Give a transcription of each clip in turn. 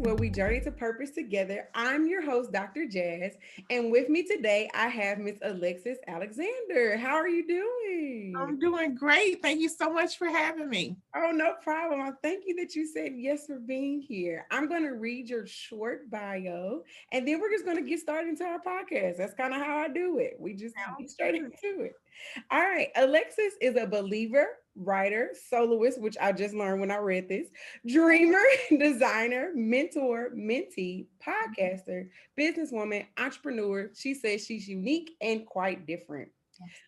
where we journey to purpose together. I'm your host, Dr. Jazz, and with me today, I have Miss Alexis Alexander. How are you doing? I'm doing great. Thank you so much for having me. Oh, no problem. Thank you that you said yes for being here. I'm going to read your short bio, and then we're just going to get started into our podcast. That's kind of how I do it. We just get Sounds straight good. into it. All right. Alexis is a believer, writer, soloist, which I just learned when I read this, dreamer, designer, mentor, mentee, podcaster, businesswoman, entrepreneur. She says she's unique and quite different.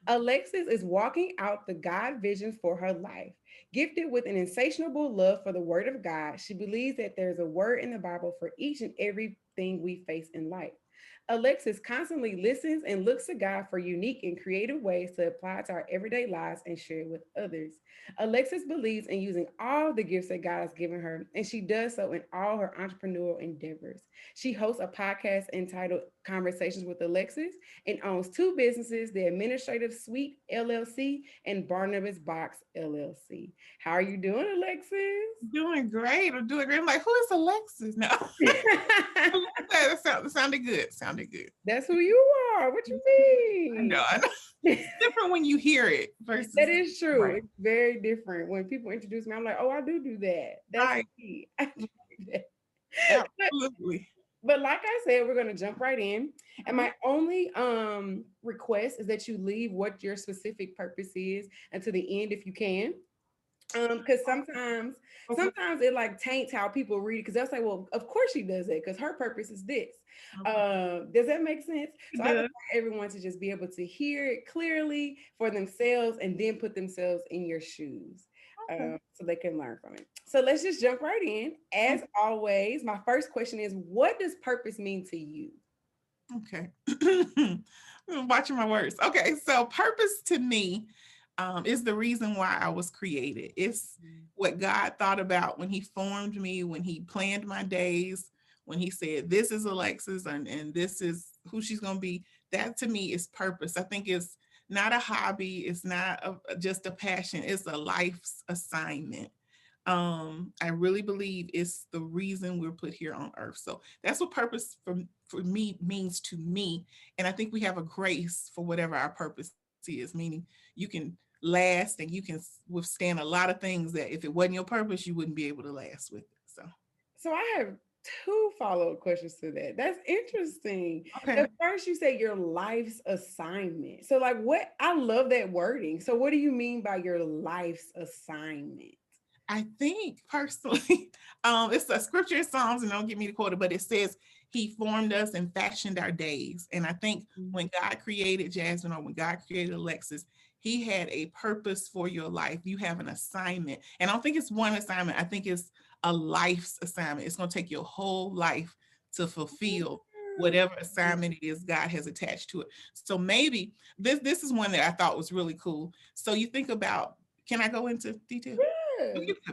Alexis is walking out the God vision for her life. Gifted with an insatiable love for the Word of God, she believes that there's a word in the Bible for each and everything we face in life. Alexis constantly listens and looks to God for unique and creative ways to apply to our everyday lives and share it with others. Alexis believes in using all the gifts that God has given her, and she does so in all her entrepreneurial endeavors. She hosts a podcast entitled Conversations with Alexis and owns two businesses, the Administrative Suite LLC and Barnabas Box LLC. How are you doing, Alexis? Doing great. I'm doing great. I'm like, who is Alexis? No, that sounded good. Sounded good. That's who you are. What you I know. mean? I know. It's different when you hear it That versus is true. right. It's very different. When people introduce me, I'm like, oh, I do that. That's Right. me. I do that. But, Absolutely. but like I said, we're gonna jump right in. And Mhm. my only request is that you leave what your specific purpose is until the end if you can. Because Okay. sometimes it like taints how people read it because they'll say, well, of course she does it because her purpose is this. Okay. Does that make sense? So It I just does. want everyone to just be able to hear it clearly for themselves and then put themselves in your shoes. Okay. So they can learn from it. So let's just jump right in. As always, my first question is, what does purpose mean to you? Okay. I'm watching my words. Okay. So purpose to me is the reason why I was created. It's what God thought about when he formed me, when he planned my days, when he said, this is Alexis and this is who she's going to be. That to me is purpose. I think it's not a hobby. It's not just a passion. It's a life's assignment. I really believe it's the reason we're put here on earth. So that's what purpose for me means to me. And I think we have a grace for whatever our purpose is, meaning you can last and you can withstand a lot of things that if it wasn't your purpose, you wouldn't be able to last with it. So So I have two follow-up questions to that. That's interesting. okay. At first, you say your life's assignment. So, like, what? I love that wording. So, what do you mean by your life's assignment? I think personally, it's a scripture in Psalms, and don't get me to quote it, but it says he formed us and fashioned our days. And I think when God created Jasmine or when God created Alexis, he had a purpose for your life. You have an assignment. And I don't think it's one assignment. I think it's a life's assignment. It's going to take your whole life to fulfill whatever assignment it is God has attached to it. So maybe this is one that I thought was really cool. So you think about, can I go into detail? Yeah.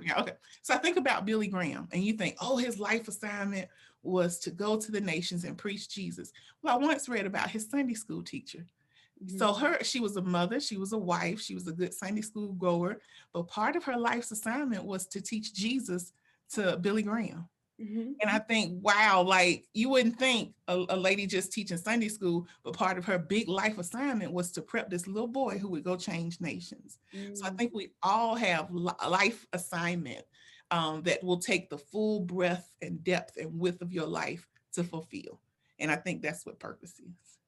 Yeah, okay. So I think about Billy Graham and you think, oh, his life assignment was to go to the nations and preach Jesus. Well, I once read about his Sunday school teacher. So Mhm. she was a mother, she was a wife, she was a good Sunday school goer, but part of her life's assignment was to teach Jesus to Billy Graham. Mhm. And I think, wow, like you wouldn't think a lady just teaching Sunday school, but part of her big life assignment was to prep this little boy who would go change nations. So I Mhm. think we all have life assignment that will take the full breadth and depth and width of your life to fulfill. And I think that's what purpose is.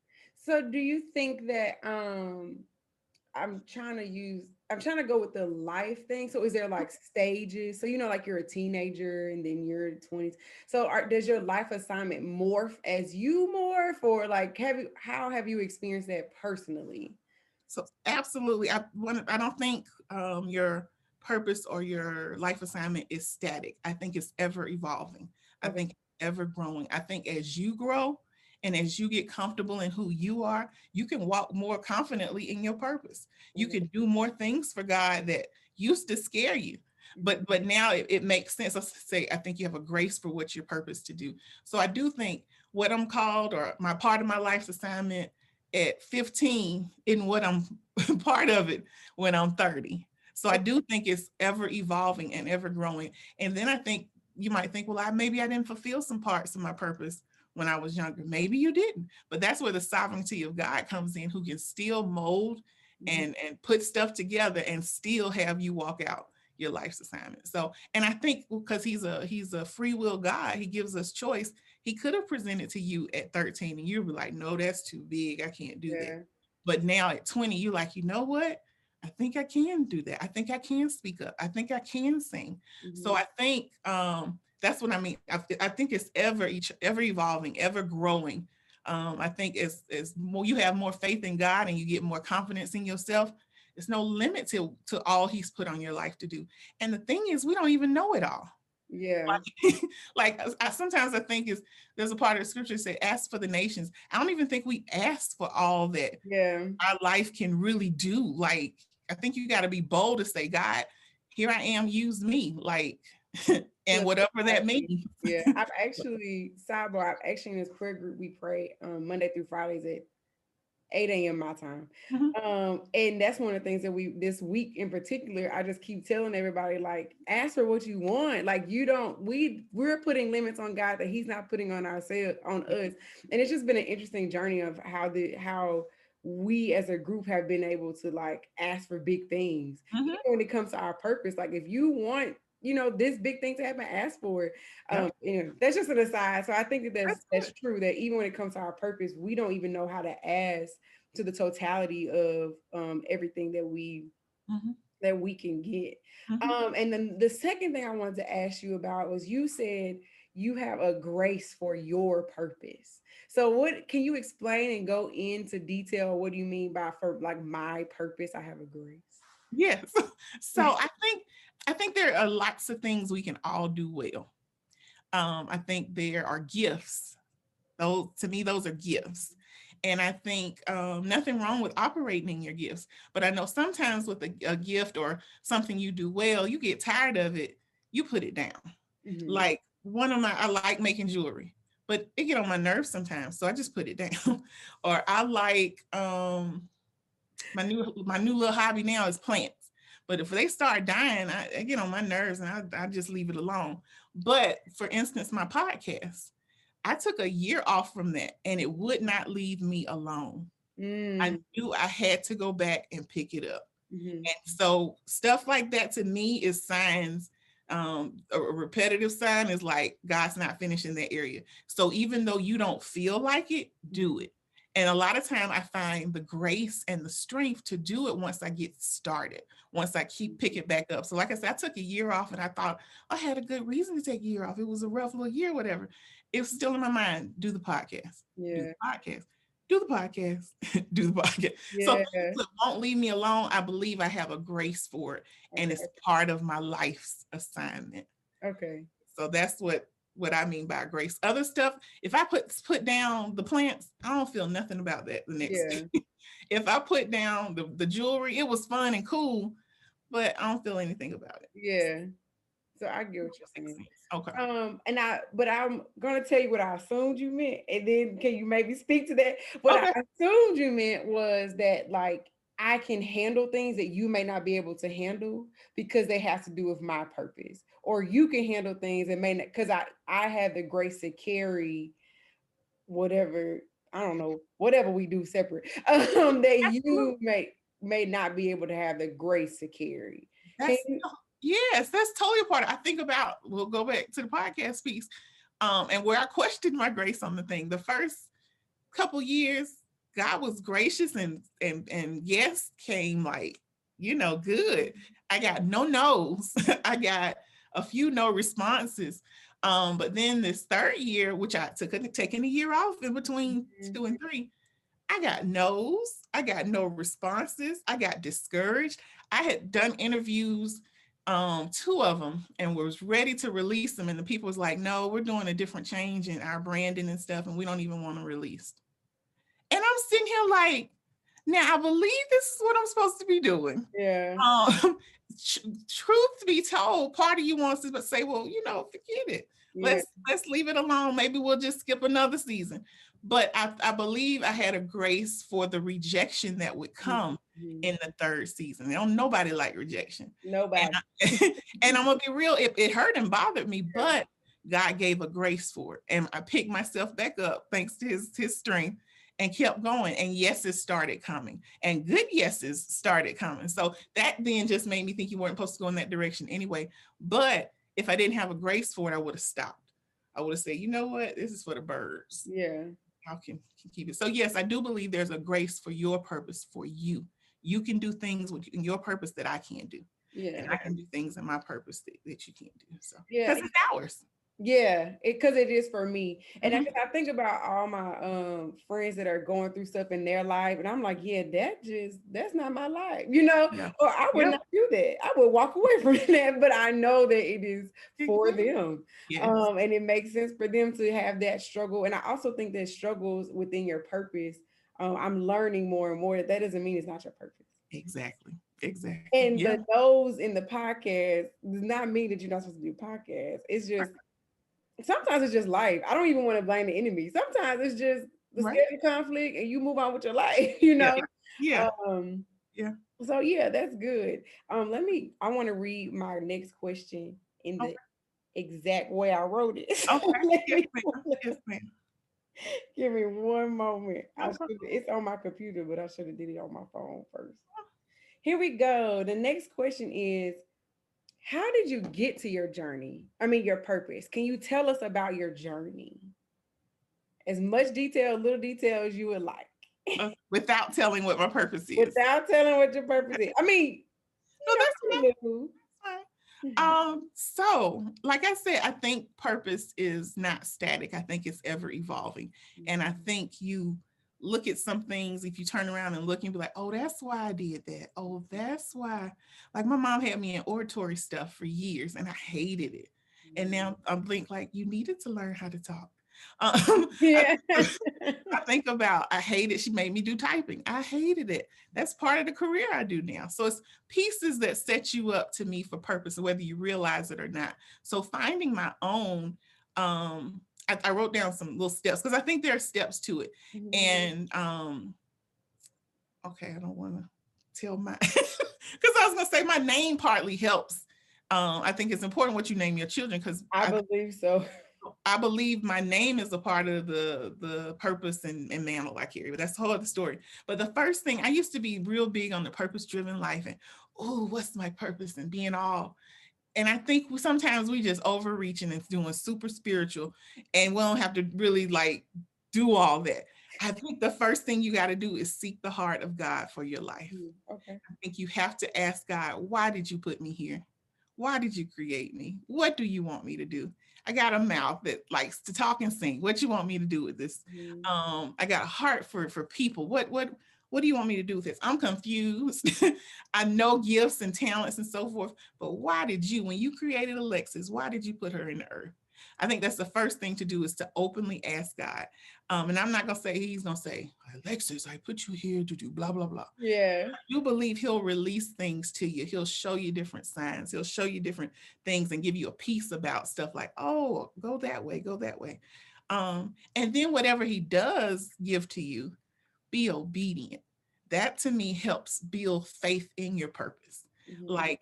So, do you think that I'm trying to go with the life thing. So is there like stages? So like you're a teenager and then you're 20s. So does your life assignment morph as you morph or like how have you experienced that personally? So absolutely, I don't think your purpose or your life assignment is static. I think it's ever evolving. I Okay. think it's ever growing. I think as you grow and as you get comfortable in who you are, you can walk more confidently in your purpose. You Mhm. can do more things for God that used to scare you. But now it makes sense. Let's say I think you have a grace for what your purpose to do. So I do think what I'm called or my part of my life's assignment at 15 in what I'm part of it when I'm 30. So I Okay. do think it's ever evolving and ever growing. And then I think you might think, well, maybe I didn't fulfill some parts of my purpose when I was younger. Maybe you didn't, but that's where the sovereignty of God comes in, who can still mold Mhm. and put stuff together and still have you walk out your life's assignment. So, and I think because he's a free will God, he gives us choice. He could have presented to you at 13 and you'd be like, no, that's too big. I can't do that. Yeah. But now at 20, you're like, you know what? I think I can do that. I think I can speak up. I think I can sing. So Mhm. I think that's what I mean. I think it's ever evolving, ever growing. I think as more you have more faith in God and you get more confidence in yourself, there's no limit to all He's put on your life to do. And the thing is, we don't even know it all. Yeah. Like, like sometimes I think is there's a part of the scripture that say, "Ask for the nations." I don't even think we ask for all that Yeah. our life can really do. Like, I think you got to be bold to say, God, here I am, use me. Like, and Look, whatever that exactly. means. Yeah. I've actually sidebar. I've actually in this prayer group we pray Monday through Fridays at 8 a.m. my time. Mhm. And that's one of the things that we this week in particular, I just keep telling everybody, like, ask for what you want. Like, you don't, we're putting limits on God that He's not putting on ourselves, on us. And it's just been an interesting journey of how we as a group have been able to like ask for big things. Even Mhm. when it comes to our purpose, like if you want, this big thing to happen, ask for it. Yep. That's just an aside. So I think that That's that's good. true that even when it comes to our purpose, we don't even know how to ask to the totality of everything Mhm. that we can get. Mhm. And then the second thing I wanted to ask you about was you said you have a grace for your purpose. So what can you explain and go into detail? What do you mean by for like my purpose? I have a grace. Yes. So I think there are lots of things we can all do well. I think there are gifts. Those to me, those are gifts. And I think nothing wrong with operating in your gifts. But I know sometimes with a gift or something you do well, you get tired of it, you put it down. Hmm. Like I like making jewelry, but it get on my nerves sometimes. So I just put it down. Or I like my new little hobby now is plants. But if they start dying, I get on my nerves and I just leave it alone. But for instance, my podcast, I took a year off from that and it would not leave me alone. I Mm. knew I had to go back and pick it up. Hmm. And so stuff like that to me is signs. A repetitive sign is like God's not finished in that area. So even though you don't feel like it, do it. And a lot of time I find the grace and the strength to do it once I get started, once I keep picking back up. So like I said, I took a year off and I thought I had a good reason to take a year off. It was a rough little year, whatever. It was still in my mind. Do the podcast, do Yeah. the podcast, do the podcast, do the podcast. So Yeah. things that won't leave me alone, I believe I have a grace for it, and it's Okay. part of my life's assignment. Okay. So that's what I mean by grace. Other stuff, if I put down the plants, I don't feel nothing about that the next Yeah. day. If I put down the jewelry, it was fun and cool, but I don't feel anything about it. Yeah. So I get what you're Makes saying. sense. Okay. But I'm gonna tell you what I assumed you meant, and then can you maybe speak to that? What I Okay. assumed you meant was that like I can handle things that you may not be able to handle because they have to do with my purpose, or you can handle things that may not because I have the grace to carry whatever I don't know whatever we do separate that Absolutely. you may not be able to have the grace to carry. Can That's you? yes, that's totally a part. I think about, we'll go back to the podcast piece. And where I questioned my grace on the thing. The first couple years, God was gracious and yes came like, good. I got no no's. I got a few no responses. But then this third year, which I took taking a year off in between two and three, I got no's. I got no responses. I got discouraged. I had done interviews, two of them, and was ready to release them. And the people was like, no, we're doing a different change in our branding and stuff, and we don't even want to release. And I'm sitting here like, now I believe this is what I'm supposed to be doing. Yeah. Um, truth be told, part of you wants to say, well, forget it. Yeah. Let's leave it alone. Maybe we'll just skip another season. But I believe I had a grace for the rejection that would come Mhm. in the third season. Don't nobody like rejection. And Nobody. and I'm gonna be real, it hurt and bothered me, Yeah. but God gave a grace for it. And I picked myself back up thanks to his strength and kept going. And yeses started coming. And good yeses started coming. So that then just made me think you weren't supposed to go in that direction anyway. But if I didn't have a grace for it, I would have stopped. I would have said, you know what? This is for the birds. Yeah. How can keep it? So yes, I do believe there's a grace for your purpose for you. You can do things in your purpose that I can't do, and Yeah. I can do things in my purpose that you can't do. So Yeah. because it's ours. Yeah, because it is for me. And Mhm. I think about all my friends that are going through stuff in their life, and I'm like, yeah, that's not my life, Yeah. or I would Yep. not do that. I would walk away from that, but I know that it is for Exactly. them. Yes. And it makes sense for them to have that struggle. And I also think that struggles within your purpose, I'm learning more and more that doesn't mean it's not your purpose. Exactly. Exactly. And Yeah. the no's in the podcast does not mean that you're not supposed to do podcasts. It's just sometimes it's just life. I don't even want to blame the enemy. Sometimes it's just the Right. schedule conflict and you move on with your life, Yeah. Yeah. Um, Yeah. so yeah, that's good. I want to read my next question in the Okay. exact way I wrote it. So Okay. let Yes, me ma'am. Yes, ma'am. give me one moment. No problem. It's on my computer, but I should have did it on my phone first. Here we go. The next question is, how did you get to your journey? I mean, your purpose. Can you tell us about your journey? As much detail, little detail as you would like, Without telling what my purpose is. without telling what your purpose is. I mean, No, that's fine. you know, That's fine. little. So like I said, I think purpose is not static. I think it's ever evolving. And I think you look at some things, if you turn around and look and be like, oh, that's why I did that. Oh, that's why. Like my mom had me in oratory stuff for years and I hated it. And now I'm think like you needed to learn how to talk. I Yeah. I think about, I hated, she made me do typing. I hated it. That's part of the career I do now. So it's pieces that set you up to me for purpose, whether you realize it or not. So finding my own, I wrote down some little steps because I think there are steps to it. And okay, I don't want to tell my, because I was going to say my name partly helps. I think it's important what you name your children because I believe so. I believe my name is a part of the purpose and mantle I carry, but that's the whole other story. But the first thing, I used to be real big on the purpose driven life and oh, what's my purpose and being all. And I think sometimes we just overreaching and doing super spiritual, and we don't have to really like do all that. I think the first thing you got to do is seek the heart of God for your life. Okay. I think you have to ask God, why did you put me here? Why did you create me? What do you want me to do? I got a mouth that likes to talk and sing. What you want me to do with this? Mhm. I got a heart for people. What do you want me to do with this? I'm confused. I know gifts and talents and so forth, but why did you, when you created Alexis, why did you put her in the earth? I think that's the first thing to do is to openly ask God. And I'm not gonna say he's gonna say, Alexis, I put you here to do blah blah blah. Yeah. You believe he'll release things to you. He'll show you different signs. He'll show you different things and give you a piece about stuff like, oh, go that way, go that way. And then whatever he does give to you, be obedient. That to me helps build faith in your purpose. Mhm. Like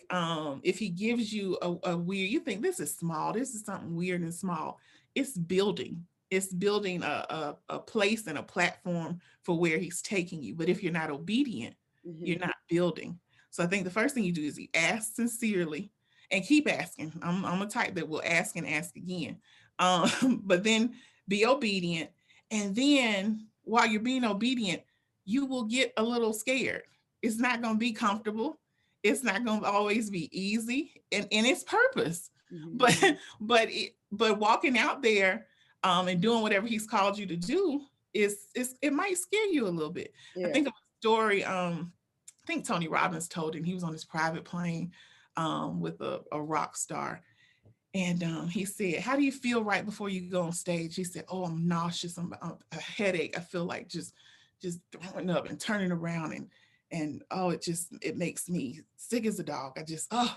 if he gives you a weird, you think this is small, this is something weird and small. It's building. It's building a place and a platform for where he's taking you. But if you're not obedient, you're Mhm. not building. So I think the first thing you do is you ask sincerely and keep asking. I'm a type that will ask and ask again. But then be obedient. And then while you're being obedient, you will get a little scared. It's not going to be comfortable. It's not going to always be easy and it's purpose. Mhm. But but walking out there and doing whatever he's called you to do is it might scare you a little bit. I Yeah. think of a story I think Tony Robbins told him. He was on his private plane with a rock star. And he said, how do you feel right before you go on stage? He said, oh, I'm nauseous. I'm a headache. I feel like just throwing up and turning around and oh, it makes me sick as a dog. I just, oh.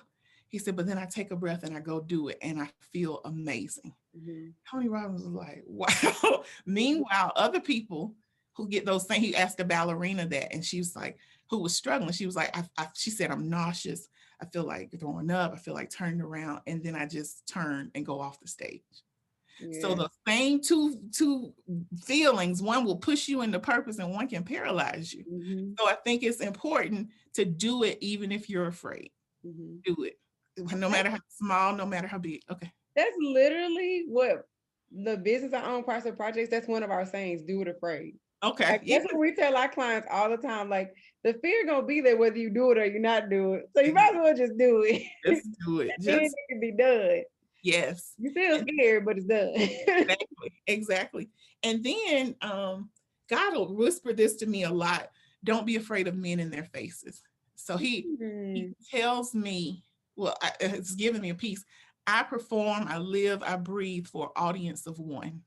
He said, but then I take a breath and I go do it and I feel amazing. Mhm. Tony Robbins was like, wow. Meanwhile, other people who get those things, he asked a ballerina that, and she was like, who was struggling. She was like, she said, I'm nauseous. I feel like throwing up. I feel like turning around. And then I just turn and go off the stage. So Yeah. the same two feelings, one will push you into purpose and one can paralyze you. Mhm. So I think it's important to do it even if you're afraid. Mhm. Do it. No matter how small, no matter how big. Okay. That's literally what the business I own, Parcel Projects, that's one of our sayings, do it afraid. Okay. Like Yeah. that's what we tell our clients all the time. Like the fear gonna be there whether you do it or you not do it. So you might as well just do it. Just do it. Then Just it can be done. yes. You still And scared, but it's done. exactly. Exactly. And then God will whisper this to me a lot. Don't be afraid of men in their faces. So he Mm, tells me, well, it's giving me a piece. I perform, I live, I breathe for an audience of one.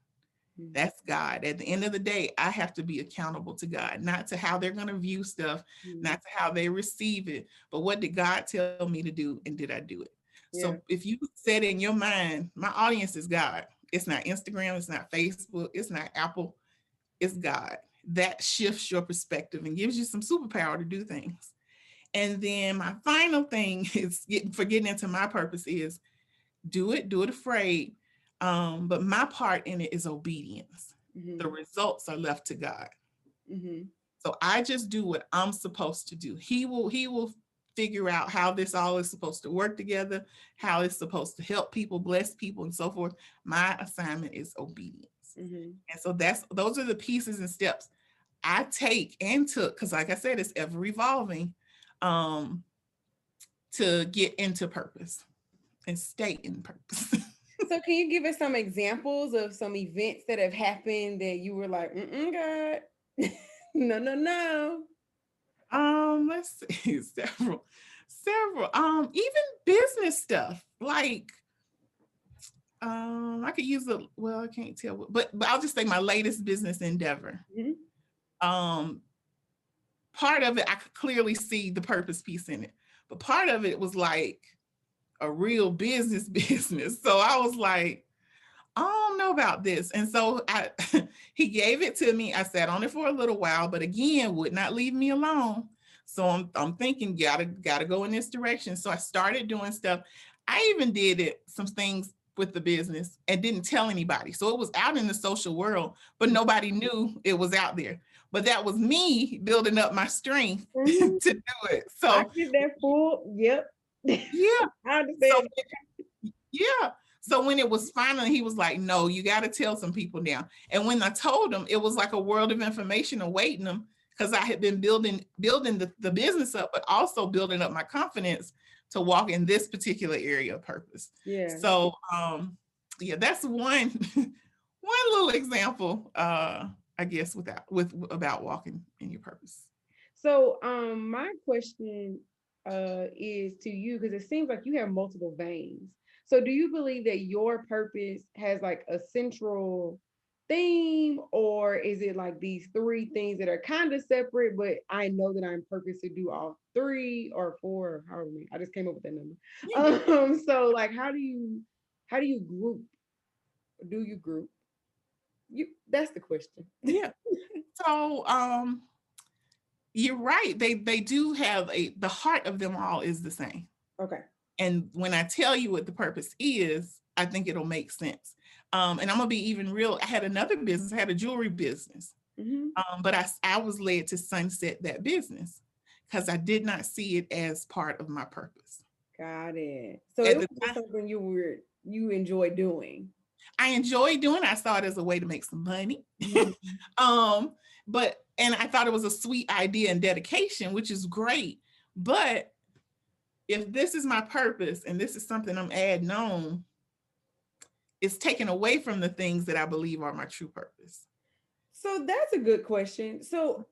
mm, That's God. At the end of the day, I have to be accountable to God, not to how they're going to view stuff, mm. not to how they receive it, but what did God tell me to do and did I do it? So Yeah. if you set in your mind, my audience is God. It's not Instagram, it's not Facebook, it's not Apple, it's God. That shifts your perspective and gives you some superpower to do things. And then my final thing is for getting into my purpose is do it afraid. But my part in it is obedience. The Mm-hmm. results are left to God. Mm-hmm. So I just do what I'm supposed to do. He will figure out how this all is supposed to work together, how it's supposed to help people, bless people, and so forth. My assignment is obedience. Mm-hmm. And so those are the pieces and steps I take and took, because like I said, it's ever evolving, um, to get into purpose and stay in purpose. So can you give us some examples of some events that have happened that you were like, God, no, no, no. Let's see, several. Even business stuff. Like, I could use well, I can't tell, but I'll just say my latest business endeavor. Mm-hmm. Um, Part of it, I could clearly see the purpose piece in it, but part of it was like a real business business. So I was like, I don't know about this. And so he gave it to me. I sat on it for a little while, but again, would not leave me alone. So I'm thinking, gotta go in this direction. So I started doing stuff. I even did some things with the business and didn't tell anybody. So it was out in the social world, but nobody knew it was out there. But that was me building up my strength to Mm-hmm. do it. I So get that full. Yep. yeah. I So understand. yeah. So when it was finally, he was like, no, you got to tell some people now. And when I told him, it was like a world of information awaiting them because I had been building the business up, but also building up my confidence to walk in this particular area of purpose. Yeah. So yeah, that's one one little example, I guess, with about walking in your purpose. So my question is to you because it seems like you have multiple veins. So do you believe that your purpose has like a central theme, or is it like these three things that are kind of separate, but I know that I'm purpose to do all three or four, or however many. I just came up with that Yeah. number. So like how do you group? Do you group? You that's the question. Yeah. So you're right. They do have the heart of them all is the same. Okay. And when I tell you what the purpose is, I think it'll make sense. And I'm gonna be even real. I had another business, I had a jewelry business, Mm-hmm. but I was led to sunset that business because I did not see it as part of my purpose. Got it. So it At was the just time, something you enjoy doing. I enjoyed doing it. I saw it as a way to make some money. Mhm. um, but and I thought it was a sweet idea and dedication, which is great. But if this is my purpose and this is something I'm adding on, it's taken away from the things that I believe are my true purpose. So that's a good question. So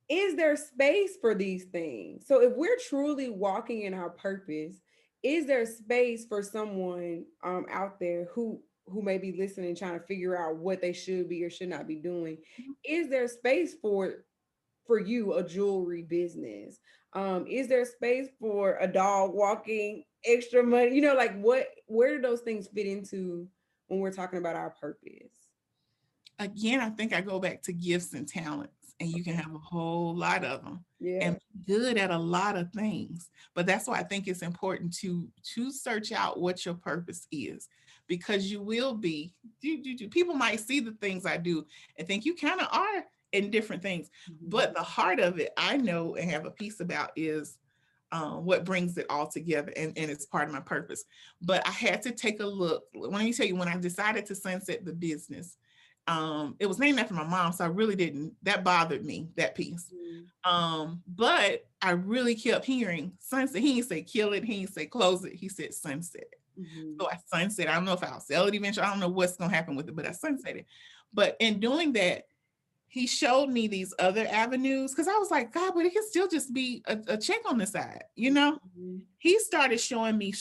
is there space for these things? So if we're truly walking in our purpose, is there space for someone out there who may be listening, trying to figure out what they should be or should not be doing? Is there space for for you a jewelry business? Is there space for a dog walking, extra money? Like where do those things fit into when we're talking about our purpose? Again, I think I go back to gifts and talents, and you can Okay. have a whole lot of them Yeah. and be good at a lot of things. But that's why I think it's important to search out what your purpose is, because you will be. People might see the things I do and think you kind of are in different things, Mhm. but the heart of it, I know and have a piece about is what brings it all together, and it's part of my purpose. But I had to take a look. Let me tell you, when I decided to sunset the business, it was named after my mom, so I really didn't, that bothered me, that piece. Mhm. But I really kept hearing sunset. He didn't say kill it, he didn't say close it, he said sunset it. Mhm. So I sunset. I don't know if I'll sell it eventually. I don't know what's gonna happen with it, but I sunset it. But in doing that, he showed me these other avenues, because I was like, God, but it can still just be a check on the side, you know? Mhm. He started showing me,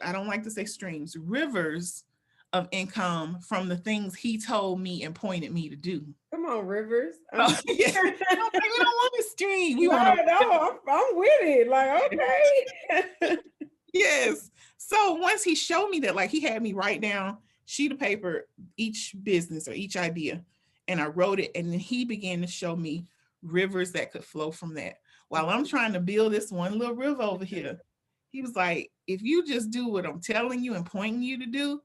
I don't like to say streams, rivers of income from the things he told me and pointed me to do. Come on, Rivers. So, yeah, I was like, we don't want a stream. We No, want a no, I'm with it. Like, okay. yes. So once he showed me that, like he had me write down sheet of paper, each business or each idea, and I wrote it. And then he began to show me rivers that could flow from that. While I'm trying to build this one little river over here, he was like, if you just do what I'm telling you and pointing you to do,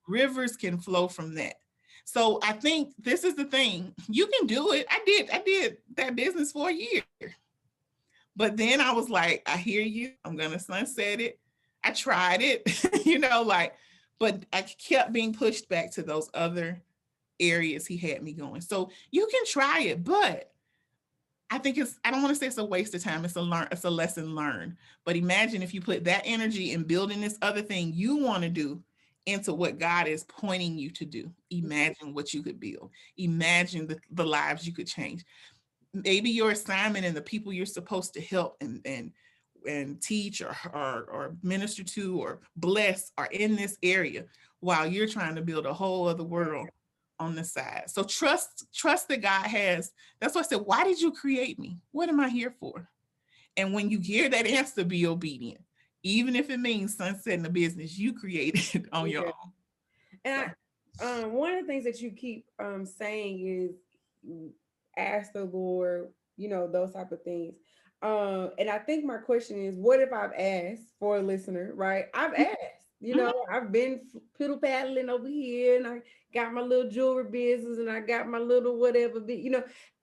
rivers can flow from that. So I think this is the thing. You can do it. I did that business for a year. But then I was like, I hear you. I'm gonna sunset it. I tried it, like, but I kept being pushed back to those other areas he had me going. So you can try it, but I think I don't want to say it's a waste of time. It's a lesson learned. But imagine if you put that energy in building this other thing you want to do into what God is pointing you to do. Imagine what you could build. Imagine the lives you could change. Maybe your assignment and the people you're supposed to help and teach or minister to or bless are in this area, while you're trying to build a whole other world on the side. So trust that God has. That's why I said, why did you create me? What am I here for? And when you hear that answer, be obedient, even if it means sunsetting the business you created on your Yeah. own. So And one of the things that you keep saying is ask the Lord, those type of things. And I think my question is, what if I've asked for a listener, right? I've asked, mhm, I've been piddle paddling over here, and I got my little jewelry business, and I got my little whatever,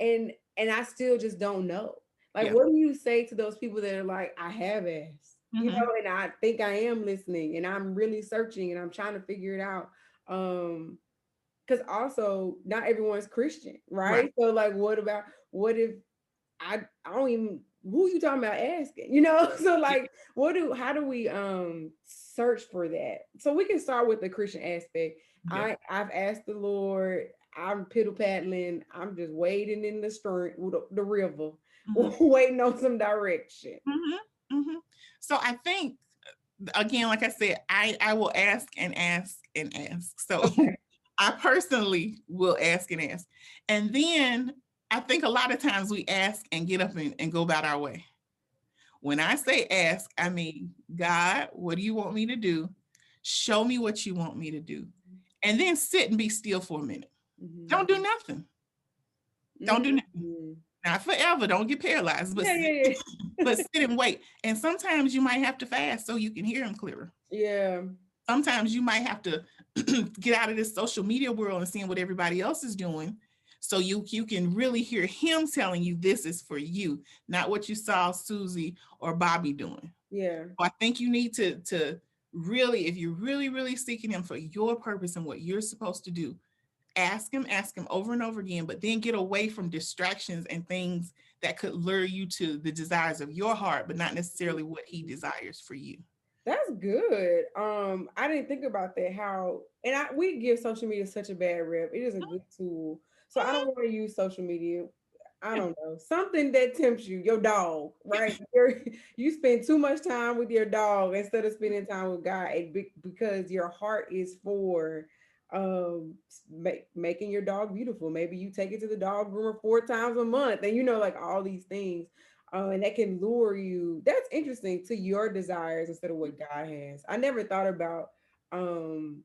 and I still just don't know. Like, yeah. what do you say to those people that are like, I have asked, Mhm, and I think I am listening, and I'm really searching, and I'm trying to figure it out. Because also not everyone's Christian, right. right? So like, what if I don't even, who you talking about asking, So Yeah. like, how do we search for that? So we can start with the Christian aspect. Yeah. I've asked the Lord. I'm piddle paddling. I'm just wading in the stream, the river, Mhm, waiting on some direction. mhm, mhm. So I think, again, like I said, I will ask and ask and ask. So Okay. I personally will ask and ask. And then I think a lot of times we ask and get up and go about our way. When I say ask, I mean, God, what do you want me to do? Show me what you want me to do. And then sit and be still for a minute. Mhm. Don't do nothing. Don't do nothing. Mhm. Not forever. Don't get paralyzed, Yeah, yeah, but sit and wait. And sometimes you might have to fast so you can hear him clearer. yeah. Sometimes you might have to get out of this social media world and seeing what everybody else is doing, so you can really hear him telling you this is for you, not what you saw Susie or Bobby doing. Yeah. So I think you need to really, if you're really seeking him for your purpose and what you're supposed to do, ask him over and over again, but then get away from distractions and things that could lure you to the desires of your heart, but not necessarily what he desires for you. That's good. I didn't think about that. How and we give social media such a bad rep. It is a good tool. So I don't want to use social media. I don't know. Something that tempts you, your dog, right? You spend too much time with your dog instead of spending time with God, because your heart is for making your dog beautiful. Maybe you take it to the dog groomer 4 times a month, and like all these things, and that can lure you. That's interesting, to your desires instead of what God has. I never thought about um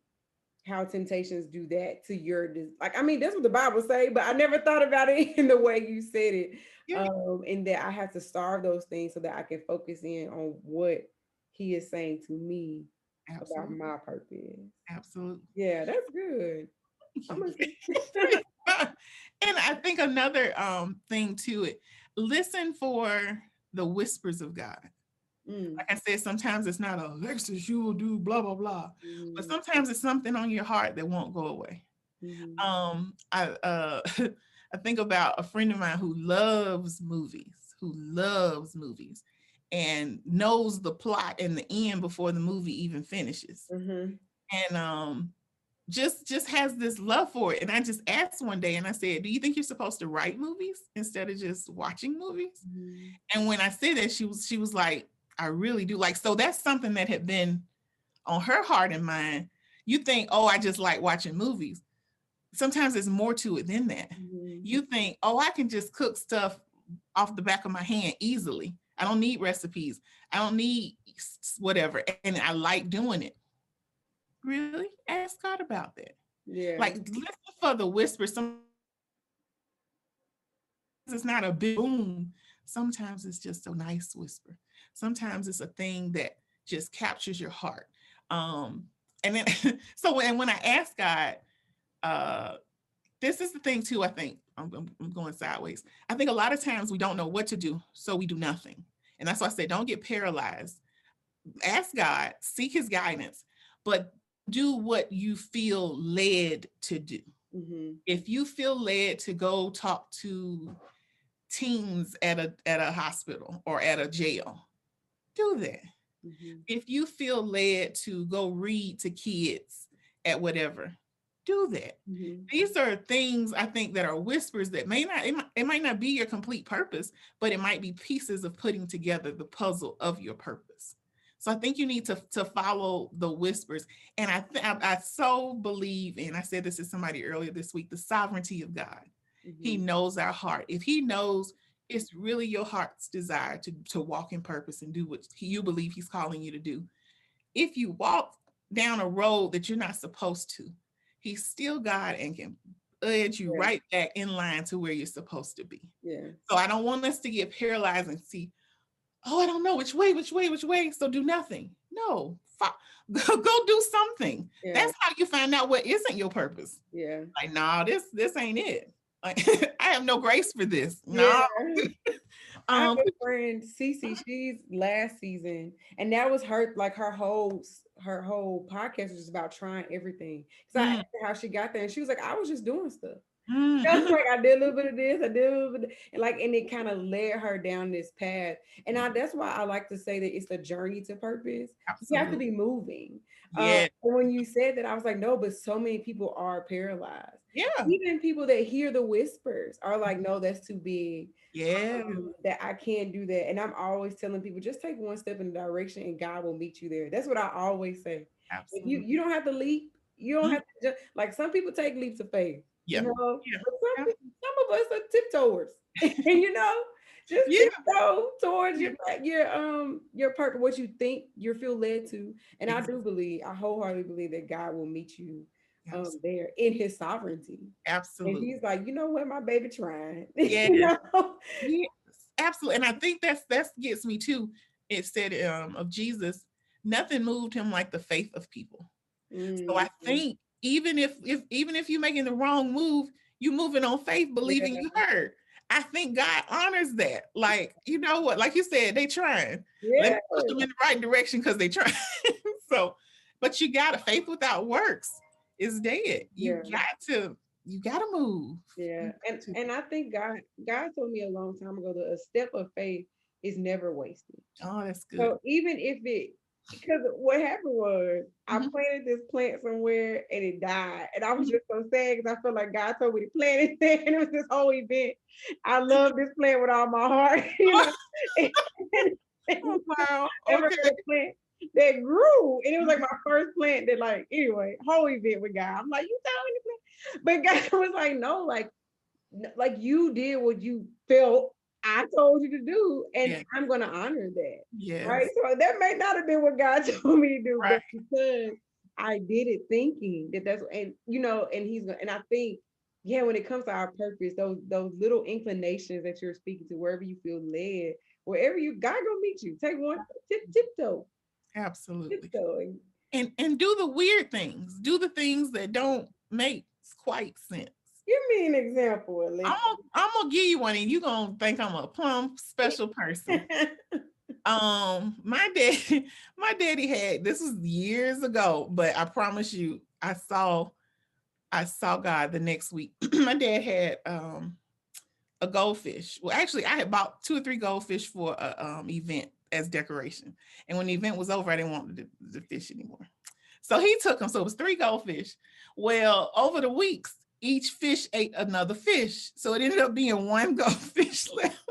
how temptations do that to your like. I mean, that's what the Bible say, but I never thought about it in the way you said it. Yeah, And that I have to starve those things so that I can focus in on what He is saying to me about absolutely. my purpose. Absolutely. Yeah, that's good. Thank I'm you. listening. And I think another thing to it, listen for the whispers of God. Mm, Like I said, sometimes it's not a Alexis, you will do blah blah blah, but mhm, sometimes it's something on your heart that won't go away. mhm, I I think about a friend of mine who loves movies, and knows the plot and the end before the movie even finishes, mhm, and just has this love for it. And I just asked one day, and I said, "Do you think you're supposed to write movies instead of just watching movies?" mhm. And when I said that, she was like, "I really do." Like, so that's something that had been on her heart and mind. You think, "Oh, I just like watching movies." Sometimes there's more to it than that. Mhm. You think, "Oh, I can just cook stuff off the back of my hand easily. I don't need recipes. I don't need whatever, and I like doing it." Really? Ask God about that. Like, Yeah. listen for the whisper. Sometimes it's not a big boom. Sometimes it's just a nice whisper. Sometimes it's a thing that just captures your heart. Um, and then when I ask God, uh, this is the thing too. I think I'm going sideways. I think a lot of times we don't know what to do, so we do nothing. And that's why I said, don't get paralyzed. Ask God, seek His guidance, but do what you feel led to do. Mhm, If you feel led to go talk to teens at a hospital or at a jail, do that. mhm. If you feel led to go read to kids at whatever, do that. Mhm. These are things I think that are whispers that it might not be your complete purpose, but it might be pieces of putting together the puzzle of your purpose. So I think you need to follow the whispers. And I so believe in, I said this to somebody earlier this week, the sovereignty of God. He Mhm. knows our heart. If He knows it's really your heart's desire to walk in purpose and do what you believe He's calling you to do, if you walk down a road that you're not supposed to, He's still God and can edge you Yeah. right back in line to where you're supposed to be. Yeah. So I don't want us to get paralyzed and see, "Oh, I don't know which way, so do nothing." No, go do something. Yeah. That's how you find out what isn't your purpose. Yeah. Like, no, this ain't it. Like, I have no grace for this. No. Yeah. I have um a friend, Cece. She's last season, and that was her like her whole podcast was just about trying everything. Because I asked mm, her how she got there, and she was like, "I was just doing stuff." Just mm, like I did a little bit of this, I did a little bit, and it kind of led her down this path. And that's why I like to say that it's the journey to purpose. You have to absolutely. be moving. Yeah. And when you said that, I was like, no, but so many people are paralyzed. Yeah. Even people that hear the whispers are like, no, that's too big. Yeah. That I can't do that. And I'm always telling people, just take one step in the direction, and God will meet you there. That's what I always say. If you Absolutely. don't have to leap, you don't Mm, have to just like some people take leaps of faith, yeah. Yeah. but some Yeah. people, some of us are tiptoers, and just Yeah. tiptoe towards Yeah. your purpose, what you think you feel led to. And Ex- I wholeheartedly believe that God will meet you abs- there in His sovereignty, and Absolutely. He's like, you know what, my baby trying, Yeah. you know. Yes. Absolutely. And I think that gets me too. It said of Jesus, nothing moved Him like the faith of people. So I Mhm. think even if you're making the wrong move, you moving on faith, believing Yeah, you heard. I think God honors that. Like, you know what? Like you said, they trying. Let yeah, me push them in the right direction because they trying. So, but you gotta, faith without works is dead. yeah. You gotta move. Yeah, You and got to. and I think God told me a long time ago that a step of faith is never wasted. Oh, that's good. So even if because what happened was I Mhm. planted this plant somewhere and it died, and I was just so sad because I felt like God told me to plant it there, and it was this whole event. I love this plant with all my heart, and, and Oh, wow. never Okay. heard of plant. that grew. And it was like my first plant that, like, anyway, whole event with God. I'm like, you saw anything? But God was like, no, like you did what you felt I told you to do, and Yeah. I'm gonna honor that. Right. Yes. So that may not have been what God told me to do, Right. but because I did it thinking that that's, and and he's gonna, and I think, yeah, when it comes to our purpose, those little inclinations that you're speaking to, wherever you feel led, wherever you, God gonna meet you. Take one tiptoe, Absolutely. tiptoe. And do the weird things. Do the things that don't make quite sense. Give me an example, I'm Alexa. gonna, I'm gonna give you one, and you gonna think I'm a plumb special person. My dad, my daddy had, this was years ago, but I promise you, I saw God the next week. My dad had a goldfish. Well, actually, I had bought 2 or 3 goldfish for a event as decoration. And when the event was over, I didn't want the fish anymore. So he took them. So it was 3 goldfish. Well, over the weeks, each fish ate another fish. So it ended up being 1 goldfish left.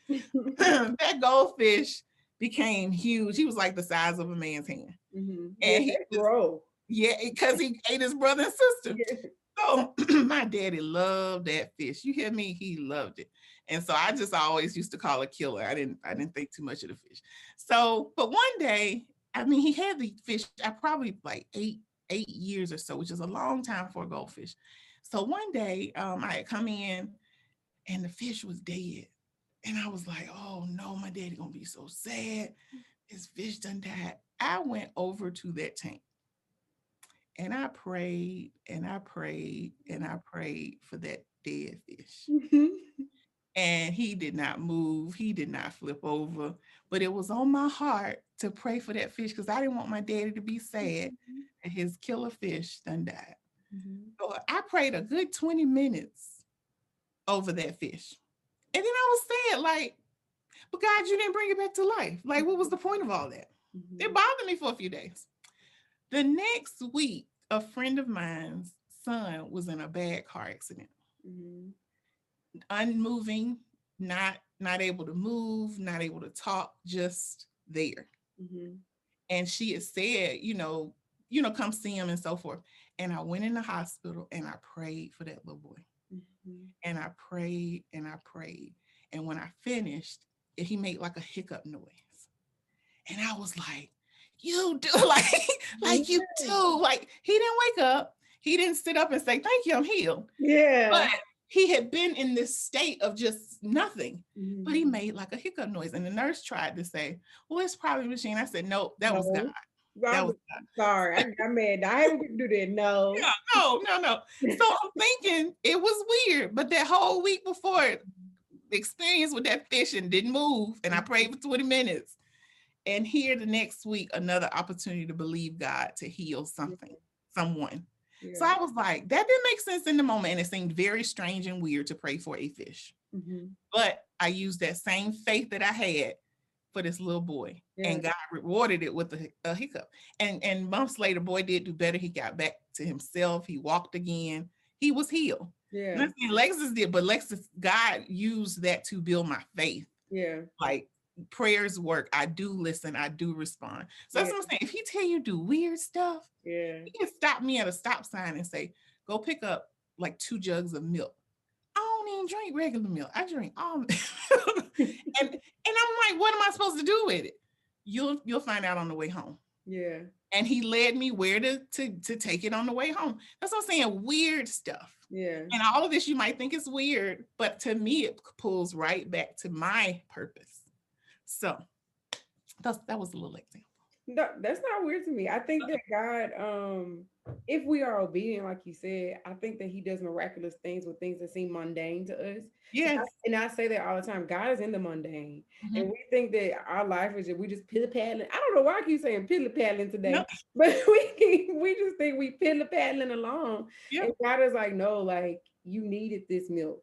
That goldfish became huge. He was like the size of a man's hand. Yeah, And he they just, grow. yeah, because he ate his brother and sister. Yeah. So my daddy loved that fish. You hear me? He loved it. And so I just always used to call it killer. I didn't think too much of the fish. So, but one day, I mean, he had the fish, I probably like eight years or so, which is a long time for a goldfish. So one day, I had come in and the fish was dead. And I was like, oh no, my daddy gonna be so sad. His fish done died. I went over to that tank and I prayed and I prayed and I prayed for that dead fish. And he did not move. He did not flip over. But it was on my heart to pray for that fish because I didn't want my daddy to be sad that his killer fish done died. So I prayed a good 20 minutes over that fish. And then I was sad, like, but God, you didn't bring it back to life. Like, what was the point of all that? It bothered me for a few days. The next week, a friend of mine's son was in a bad car accident, unmoving, not able to move, not able to talk, just there. And she had said, come see him and so forth. And I went in the hospital and I prayed for that little boy. And I prayed and I prayed. And when I finished, he made like a hiccup noise. And I was like, you do like you do. Like he didn't wake up. He didn't sit up and say, thank you, I'm healed. Yeah. But he had been in this state of just nothing. But he made like a hiccup noise. And the nurse tried to say, well, it's probably a machine. I said, nope, that was God. That was God. Sorry, I got mad. I haven't to do that. No. Yeah, no. So I'm thinking it was weird. But that whole week before, the experience with that fish and didn't move. And I prayed for 20 minutes. And here the next week, another opportunity to believe God to heal someone. Yeah. So I was like, that didn't make sense in the moment. And it seemed very strange and weird to pray for a fish. But I used that same faith that I had for this little boy. Yeah. And God rewarded it with a hiccup. And months later, boy did do better. He got back to himself. He walked again. He was healed. Yeah. And I'm saying Alexis did, but God used that to build my faith. Yeah. Like, prayers work. I do listen. I do respond. So that's what I'm saying. If he tell you do weird stuff, he can stop me at a stop sign and say, go pick up like 2 jugs of milk. I don't even drink regular milk. I drink almond. and I'm like, what am I supposed to do with it? You'll find out on the way home. Yeah. And he led me where to take it on the way home. That's what I'm saying. Weird stuff. Yeah. And all of this you might think is weird, but to me it pulls right back to my purpose. So that was a little example. No, that's not weird to me. I think that God, if we are obedient, like you said, I think that he does miraculous things with things that seem mundane to us. Yes. And I say that all the time. God is in the mundane. And we think that our life is we just piddly-paddling. I don't know why I keep saying piddly-paddling today, but we just think we piddly-paddling along. And God is like, no, like you needed this milk.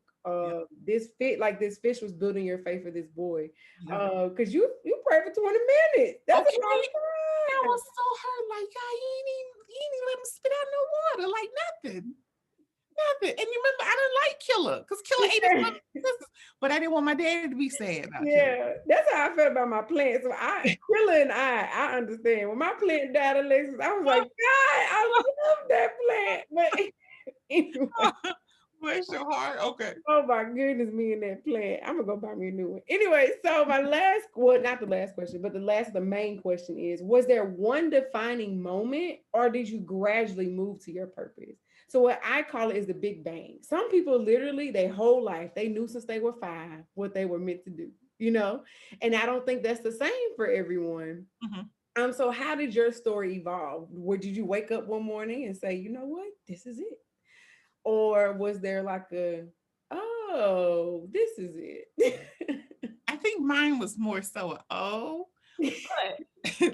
This fish was building your faith for this boy. Because you prayed for 20 minutes. That's a long time. I was so hurt. Like, God, he ain't even let him spit out no water, like nothing. nothing. And you remember, I didn't like Killer because Killer ate his brother and sisters, but I didn't want my daddy to be sad about Killer. Yeah, that's how I felt about my plant. So Killa and I understand. When my plant died, Alexis, I was like, God, I love that plant. But anyway, Bless your heart. Okay. oh my goodness, me and that plant. I'm gonna go buy me a new one. Anyway, so my last, well, not the last question, but the main question is: was there one defining moment, or did you gradually move to your purpose? So what I call it is the Big Bang. Some people literally their whole life they knew since they were 5 what they were meant to do, you know, and I don't think that's the same for everyone. Mhm. So how did your story evolve? Where did you wake up one morning and say, you know what, this is it? Or was there like a, oh, this is it? I think mine was more so but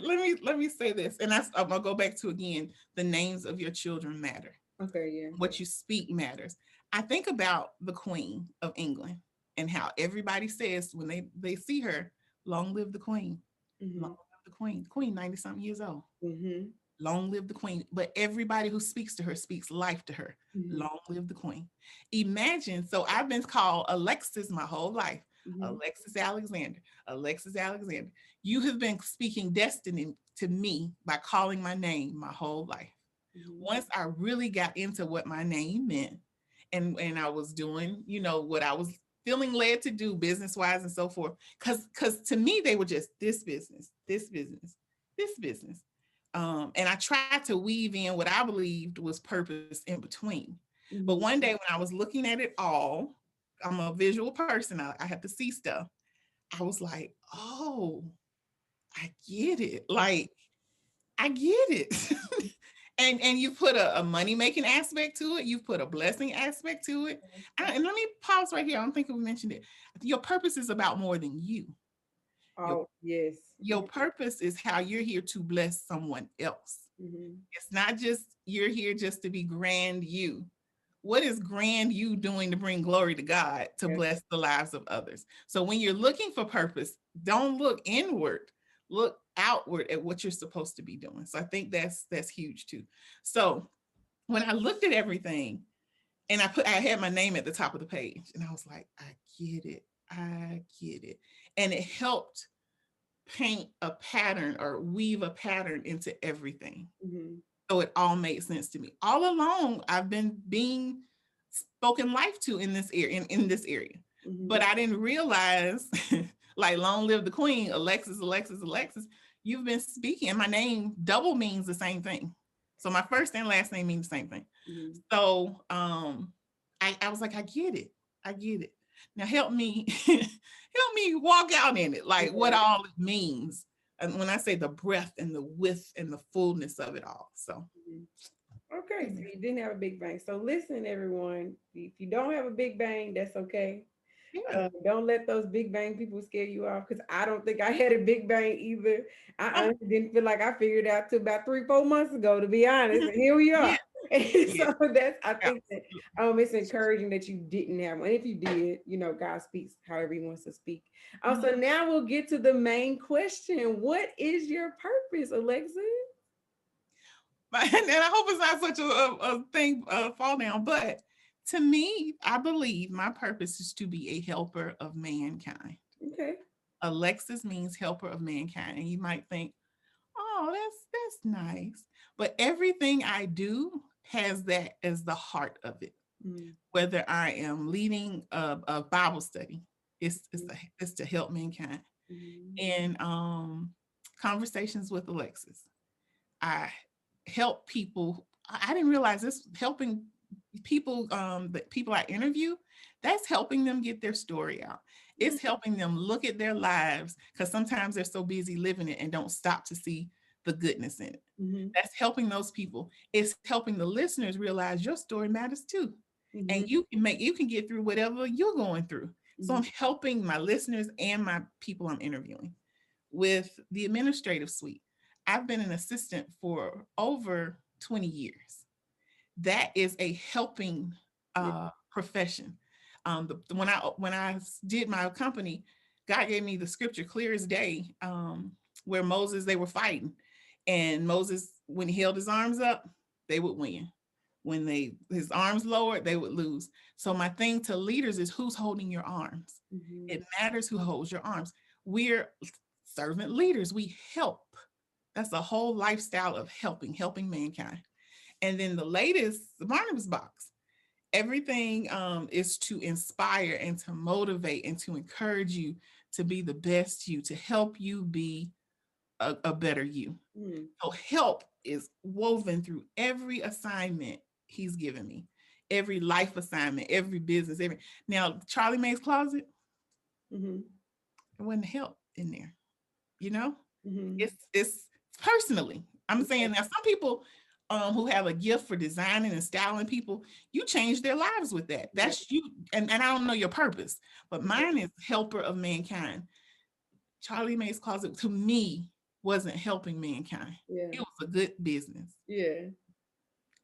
let me say this, and I'm gonna go back to again, the names of your children matter. Okay, yeah. What you speak matters. I think about the Queen of England and how everybody says when they see her, long live the Queen, long Mm-hmm. live the Queen. Queen 90 something years old. Mm-hmm. Long live the Queen. But everybody who speaks to her speaks life to her. Mm-hmm. Long live the Queen. Imagine, so I've been called Alexis my whole life. Mm-hmm. Alexis Alexander. Alexis Alexander. You have been speaking destiny to me by calling my name my whole life. Mm-hmm. Once I really got into what my name meant, and I was doing, what I was feeling led to do business wise and so forth. Cause to me, they were just this business, this business, this business. And I tried to weave in what I believed was purpose in between. But Mm-hmm. one day when I was looking at it all, I'm a visual person. I have to see stuff. I was like, oh, I get it. Like, I get it. And you put a money making aspect to it. You've put a blessing aspect to it. And let me pause right here. I don't think we mentioned it. Your purpose is about more than you. Your Oh, yes. your purpose is how you're here to bless someone else. Mm-hmm. It's not just you're here just to be grand you. What is grand you doing to bring glory to God to Yeah. bless the lives of others? So when you're looking for purpose, don't look inward, look outward at what you're supposed to be doing. So I think that's huge too. So when I looked at everything and I had my name at the top of the page and I was like, I get it. I get it. And it helped paint a pattern or weave a pattern into everything. Mm-hmm. So it all made sense to me. All along, I've been being spoken life to in this area, in this area. Mm-hmm. But I didn't realize, like, long live the Queen, Alexis, Alexis, Alexis. You've been speaking, and my name double means the same thing. So my first and last name mean the same thing. Mm-hmm. So I was like, I get it. I get it. Now help me, help me walk out in it, like what Yeah. all it means. And when I say the breadth and the width and the fullness of it all. So Mhm. Okay, so amen. you didn't have a big bang. So listen, everyone, if you don't have a big bang, that's okay. Yeah. Don't let those big bang people scare you off because I don't think I had a big bang either. I Oh, honestly didn't feel like I figured it out till about 3, 4 months ago, to be honest. And here we yeah, are. And yeah, so that's I think that absolutely. it's encouraging that you didn't have one. If you did, God speaks however he wants to speak. Mhm. So now we'll get to the main question. What is your purpose, Alexis? And I hope it's not such a thing fall down. But to me, I believe my purpose is to be a helper of mankind. Okay. Alexis means helper of mankind. And you might think, oh, that's nice. But everything I do has that as the heart of it. Mm, Whether I am leading a Bible study, mm, it's to help mankind. mm, In conversations with Alexis, I help people. I didn't realize this helping people, the people I interview, that's helping them get their story out. mm, It's helping them look at their lives because sometimes they're so busy living it and don't stop to see the goodness in it. mhm, That's helping those people. It's helping the listeners realize your story matters too. And mhm, you can get through whatever you're going through. So mhm, I'm helping my listeners and my people I'm interviewing with the administrative suite. I've been an assistant for over 20 years. That is a helping yeah, profession. When I did my company, God gave me the scripture clear as day, where Moses they were fighting, and Moses when he held his arms up, they would win. When his arms lowered, they would lose. So my thing to leaders is who's holding your arms. Mhm. It matters who holds your arms. We're servant leaders. We help. That's a whole lifestyle of helping mankind. And then the latest, the Barnabas box. Everything is to inspire and to motivate and to encourage you to be the best you, to help you be a better you. Mhm. So help is woven through every assignment he's given me, every life assignment, every business, every now Charlie May's closet, Mhm. there wasn't help in there, you know? Mhm. It's personally. I'm Yeah. saying now some people who have a gift for designing and styling people, you change their lives with that. Yeah. That's you, and I don't know your purpose, but Yeah. mine is helper of mankind. Charlie May's closet to me wasn't helping mankind. Yeah. It was a good business, Yeah.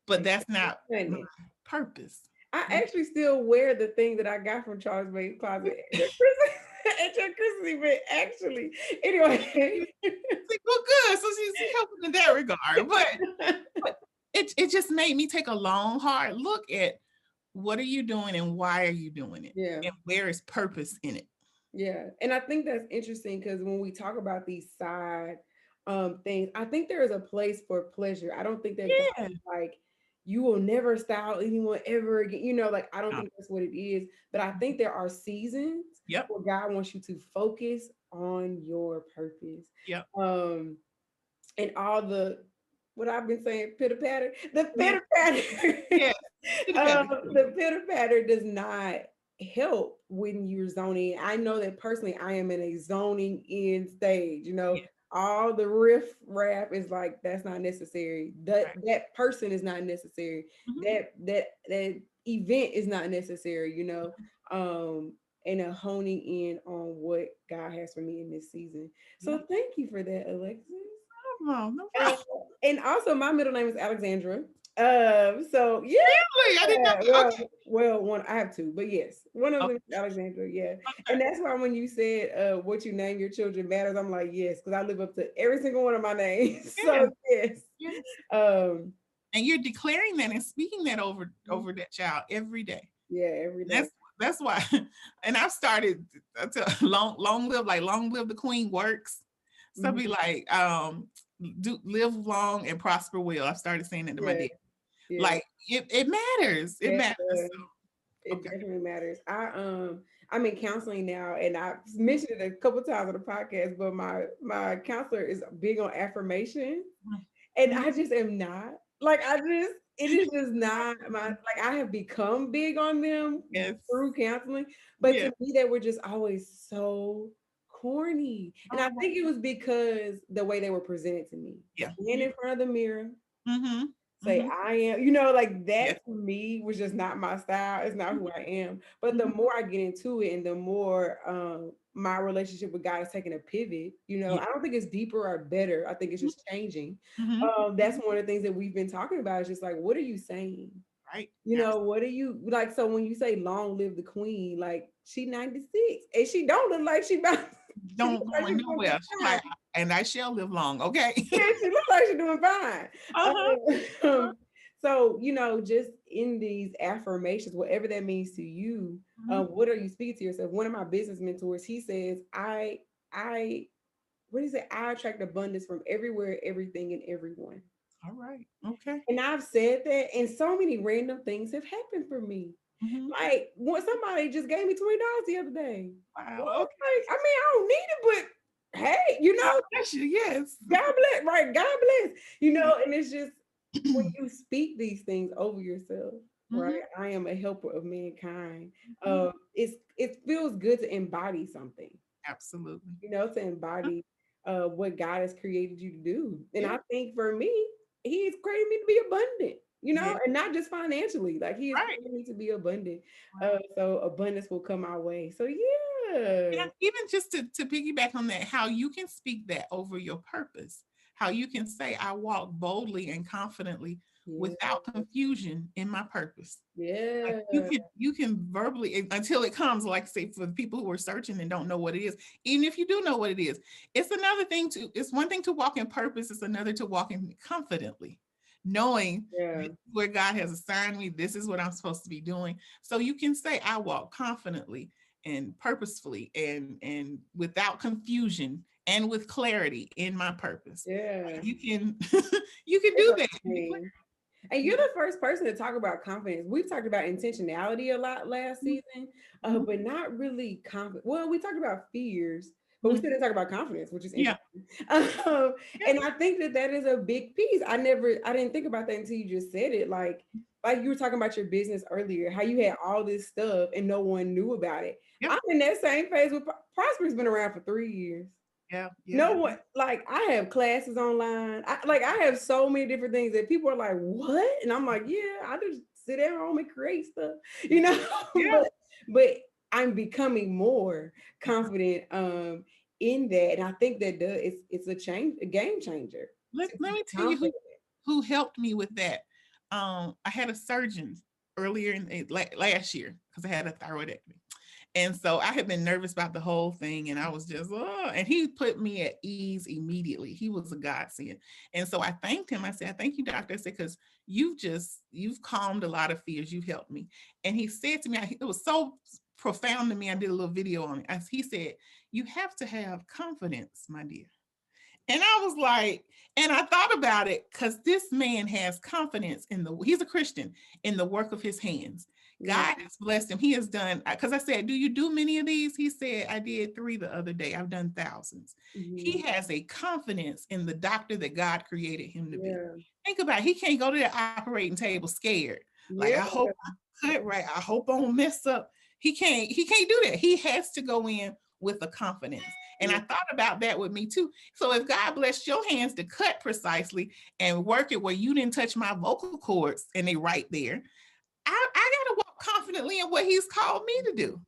but And that's not my funny. purpose. I You actually still wear the thing that I got from Charles Bates Closet at your Christmas, at your Christmas event. Actually, anyway. think, well, good. So she's helping in that regard, but it just made me take a long, hard look at what are you doing and why are you doing it, Yeah. and where is purpose in it. Yeah, and I think that's interesting because when we talk about these side things, I think there is a place for pleasure. I don't think that God Yeah. is like you will never style anyone ever again. You know, like I don't Uh, think that's what it is. But I think there are seasons Yep. where God wants you to focus on your purpose. Yep. Um, and all the what I've been saying, pitter patter, the Yeah. pitter patter, Yeah. Get it better. the pitter patter does not help when you're zoning. I know that personally, I am in a zoning in stage. You know, Yeah. all the riff raff is like that's not necessary. That Right. that person is not necessary. Mhm. That event is not necessary. You know, and a honing in on what God has for me in this season. Yeah. So thank you for that, Alexis. No problem. No Uh, problem. and also, my middle name is Alexandra. So yeah, Really? I didn't know that. Okay. one I have two, but yes, one of them is Okay. Alexandra. Yeah, and Okay. that's why when you said what you name your children matters, I'm like yes, because I live up to every single one of my names. Yeah. So yes, Yes. um, And you're declaring that and speaking that over that child every day. yeah, every And day. that's why. And I've started to long live the queen works. So Mhm. be like, do live long and prosper well. I've started saying that to my Yeah, dad. yeah, Like it matters. It yeah. matters. So, It okay. definitely matters. I'm in counseling now, and I've mentioned it a couple times on the podcast. But my counselor is big on affirmation, and Mhm. I just am not. Like I just it is just not my like I have become big on them Yes. through counseling, but Yeah. to me they were just always so corny, and I Oh, think it was because the way they were presented to me. yeah. Stand in front of the mirror, Mm-hmm. say Mm-hmm. I am, like Yes. that to me was just not my style. It's not who I am. But the Mm-hmm. more I get into it and the more my relationship with God is taking a pivot, Yeah. I don't think it's deeper or better. I think it's just changing. Mm-hmm. That's one of the things that we've been talking about. Is just like, what are you saying? Right. What are you like? So when you say long live the queen, like she 96 and she don't look like she about she look Don't like going she's gonna be nowhere. She's fine. like, and I shall live long. Okay. Yeah, she look like she's doing fine. Uh-huh. Um, so, just in these affirmations, whatever that means to you, Mhm. what are you speaking to yourself? One of my business mentors, he says, I, what is it? I attract abundance from everywhere, everything, and everyone. All right. Okay. And I've said that, and so many random things have happened for me. Mm-hmm. Like when somebody just gave me $20 the other day. Wow. What? Okay. Like, I mean, I don't need it, but hey, God bless you. Yes. God bless, right? God bless, Yeah. and it's just when you speak these things over yourself, right? Mm-hmm. I am a helper of mankind. Mm-hmm. It feels good to embody something, Absolutely. to embody what God has created you to do. And Yeah. I think for me, He has created me to be abundant, Yeah. and not just financially. Like He has Right. created me to be abundant. Right. So abundance will come our way. So yeah. Yeah, even just to piggyback on that, how you can speak that over your purpose, how you can say, I walk boldly and confidently Yeah. without confusion in my purpose. Like Yeah. you can verbally until it comes, like say for the people who are searching and don't know what it is, even if you do know what it is, it's one thing to walk in purpose, it's another to walk in confidently. knowing Yeah. this is where God has assigned me. This is what I'm supposed to be doing. So you can say, I walk confidently and purposefully and without confusion and with clarity in my purpose. Yeah. You can you can It's do a that. thing. And Yeah. you're the first person to talk about confidence. We've talked about intentionality a lot last season, but not really confidence. Well, we talked about fears, but we Mhm. still didn't talk about confidence, which is Yeah. interesting. Yeah. And I think that that is a big piece. I didn't think about that until you just said it. Like you were talking about your business earlier, how you had all this stuff and no one knew about it. Yeah. I'm in that same phase with Prosper's been around for 3 years. Yeah. Yeah. No one, like I have classes online. I have so many different things that people are like, what? And I'm like, yeah, I just sit at home and create stuff, you know. Yeah. but I'm becoming more confident in that. And I think that it's a game changer Let, to let be me tell you confident. who helped me with that. I had a surgeon earlier in last year because I had a thyroidectomy. And so I had been nervous about the whole thing, and I was just, oh, and he put me at ease immediately. He was a godsend. And so I thanked him. I said, I thank you, doctor. I said, because you've calmed a lot of fears. You've helped me. And he said to me, it was so profound to me. I did a little video on it. He said, you have to have confidence, my dear. And I was like, and I thought about it because this man has confidence he's a Christian, in the work of his hands. Yeah. God has blessed him. He has done, because I said, do you do many of these? He said, I did 3 the other day. I've done thousands. He Mhm. has a confidence in the doctor that God created him to be. Yeah. Think about it. He can't go to the operating table scared. Like, Yeah. I hope I cut right. I hope I don't mess up. He can't do that. He has to go in with a confidence. And I Yeah. thought about that with me too. So if God blessed your hands to cut precisely and work it where you didn't touch my vocal cords and they right there, I gotta walk confidently in what he's called me to do.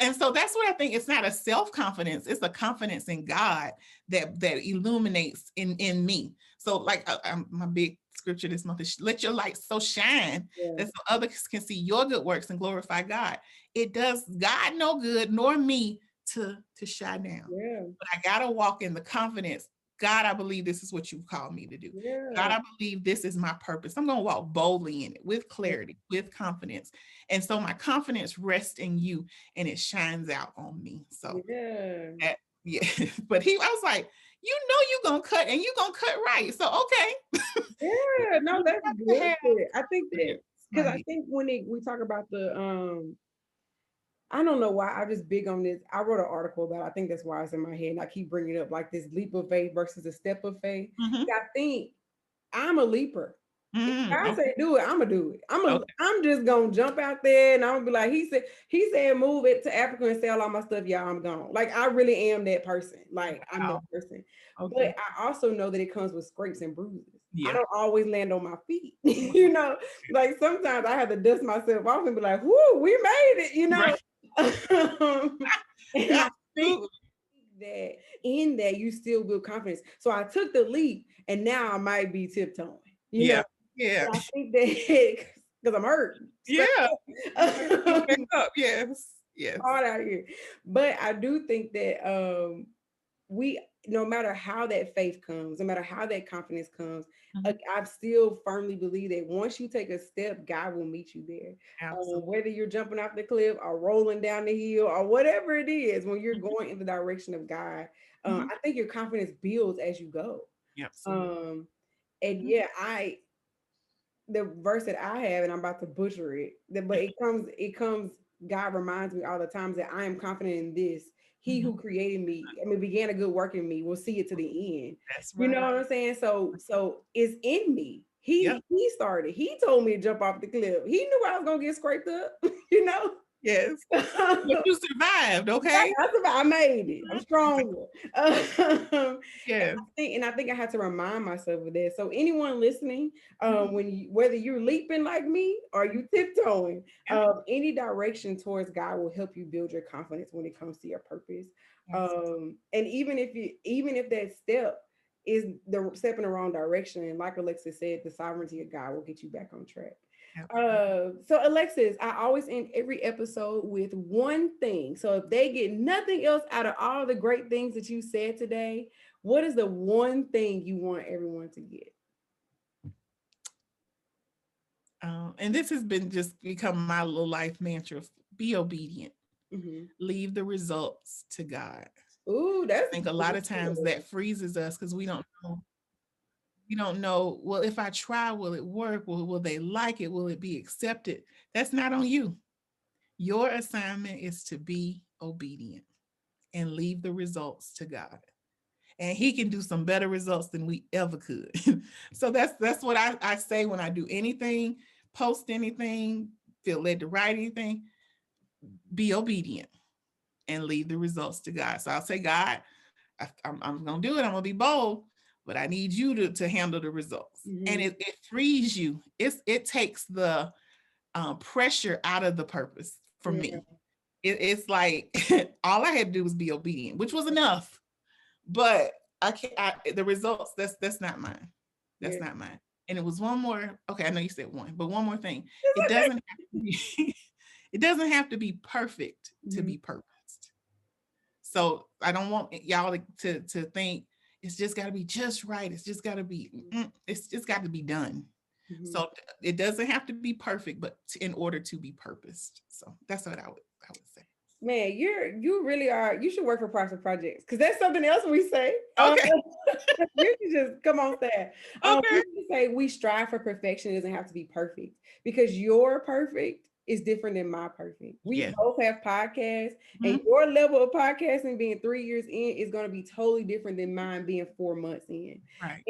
And so that's what I think. It's not a self-confidence, it's a confidence in God that illuminates in me. So like my big scripture this month is let your light so shine Yeah. that so others can see your good works and glorify God. It does God no good nor me to shine down. Yeah. But I gotta walk in the confidence. God, I believe this is what you've called me to do. God, Yeah. I believe this is my purpose. I'm going to walk boldly in it with clarity, with confidence. And so my confidence rests in you and it shines out on me. So Yeah. that, yeah. But I was like, you're going to cut and you're going to cut right. So, okay. Yeah, no, You that's have to good. have I think that confidence, because my I dear. think when we talk about I don't know why I'm just big on this. I wrote an article about I think that's why it's in my head and I keep bringing it up like this leap of faith versus a step of faith. Mm-hmm. I think I'm a leaper. If God Okay. say do it, I'm gonna do it. Okay. I'm just gonna jump out there and I'm gonna be like he said move it to Africa and sell all my stuff. Y'all, I'm gone. Like I really am that person. Like I'm that Wow. person. But Okay. I also know that it comes with scrapes and bruises. I Yeah. don't always land on my feet. You know, like sometimes I have to dust myself off and be like, whoo, we made it, you know. Right. And I think Absolutely. that in that you still build confidence. So I took the leap and now I might be tiptoeing, you know. Yeah. Yeah. And I think that because I'm hurt, straight Yeah. You got to get up, back up. Yes. Yes. hard out here. But I do think that we no matter how that faith comes, no matter how that confidence comes, Mhm. I still firmly believe that once you take a step, God will meet you there. Absolutely. Whether you're jumping off the cliff or rolling down the hill or whatever it is, when you're Mhm. going in the direction of God, Mhm. I think your confidence builds as you go. Absolutely. Um, and Mhm. yeah, the verse that I have, and I'm about to butcher it, but it comes, God reminds me all the times that I am confident in this. He Mhm. who created me, I mean, began a good work in me, will see it to the end. That's You know right. what I'm saying? So it's in me. Yep. He started. He told me to jump off the cliff. He knew I was gonna get scraped up, you know. Yes. But you survived, okay? I made it. I'm Mhm. stronger. Um, Yes. and I think I had to remind myself of that. So anyone listening, Mhm. whether you're leaping like me or you tiptoeing, Yeah. any direction towards God will help you build your confidence when it comes to your purpose. Absolutely. And even if that step is the step in the wrong direction, and like Alexis said, the sovereignty of God will get you back on track. Absolutely. So Alexis, I always end every episode with one thing. So if they get nothing else out of all the great things that you said today, what is the one thing you want everyone to get? and this has been just become my little life mantra: be obedient. Leave the results to God. Ooh, I that's think a lot of times good. that freezes us because we don't know, well, if I try, will it work? Will they like it? Will it be accepted? That's not on you. Your assignment is to be obedient and leave the results to God. And he can do some better results than we ever could. So that's what I say when I do anything, post anything, feel led to write anything, be obedient and leave the results to God. So I'll say, God, I'm going to do it. I'm going to be bold, but I need you to handle the results. And it frees you. It takes the pressure out of the purpose for me. It's like all I had to do was be obedient, which was enough. But the results, that's not mine. That's not mine. And it was one more. Okay, I know you said one, but one more thing. It doesn't have to be, it doesn't have to be perfect to be purposed. So I don't want y'all to think it's just got to be just right. It's just got to be, it's just got to be done. So it doesn't have to be perfect, but in order to be purposed. So that's what I would say. Man, you really are. You should work for Project Projects because that's something else we say. Okay. You can just come on that. Okay. We say we strive for perfection. It doesn't have to be perfect because your perfect is different than my perfect. We both have podcasts, and your level of podcasting being 3 years in is going to be totally different than mine being 4 months in. Right.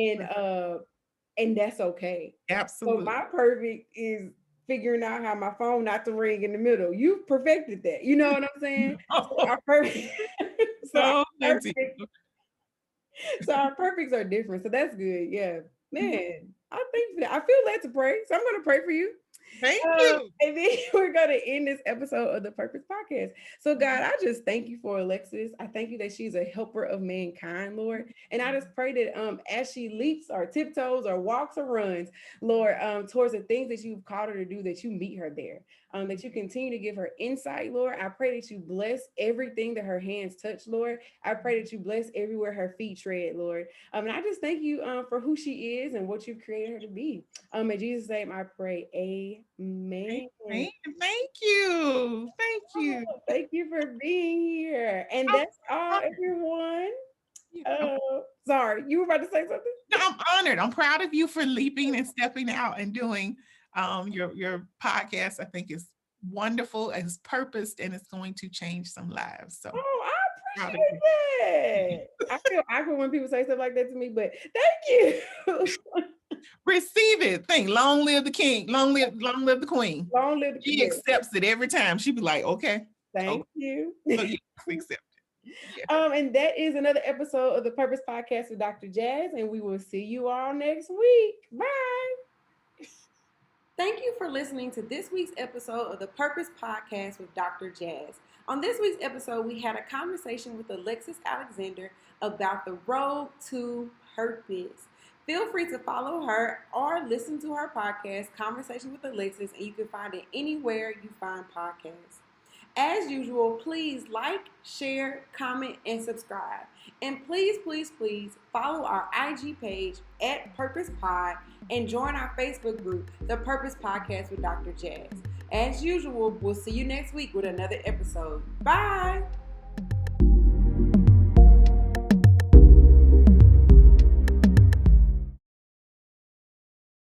And that's okay. Absolutely. So my perfect is figuring out how my phone not to ring in the middle. You perfected that. You know what I'm saying? So our perfect. So our perfects are different. So that's good. Yeah. Man, I feel led to pray. So I'm going to pray for you. Thank you. And then we're going to end this episode of the Purpose Podcast. So God, I just thank you for Alexis. I thank you that she's a helper of mankind, Lord. And I just pray that as she leaps or tiptoes or walks or runs, Lord, towards the things that you've called her to do, that you meet her there. That you continue to give her insight, Lord. I pray that you bless everything that her hands touch, Lord. I pray that you bless everywhere her feet tread, Lord. And I just thank you for who she is and what you've created her to be. In Jesus' name, I pray. Amen. Thank you. Thank you. Oh, thank you for being here. And that's all, everyone. Sorry, you were about to say something? No, I'm honored. I'm proud of you for leaping and stepping out and doing your podcast. I think is wonderful, it's purposed, and it's going to change some lives. So I appreciate that. I feel awkward when people say stuff like that to me, but thank you. Receive it. Think, long live the king, long live the queen. Long live the She accepts it every time. She'd be like, okay. Thank you. So you accept it. Yeah. And that is another episode of the Purpose Podcast with Dr. Jazz, and we will see you all next week. Bye. Thank you for listening to this week's episode of the Purpose Podcast with Dr. Jazz. On this week's episode, we had a conversation with Alexis Alexander about the road to purpose. Feel free to follow her or listen to her podcast, Conversation with Alexis, and you can find it anywhere you find podcasts. As usual, please like, share, comment, and subscribe. And please, please, please follow our IG page at Purpose Pod and join our Facebook group, The Purpose Podcast with Dr. Jazz. As usual, we'll see you next week with another episode. Bye!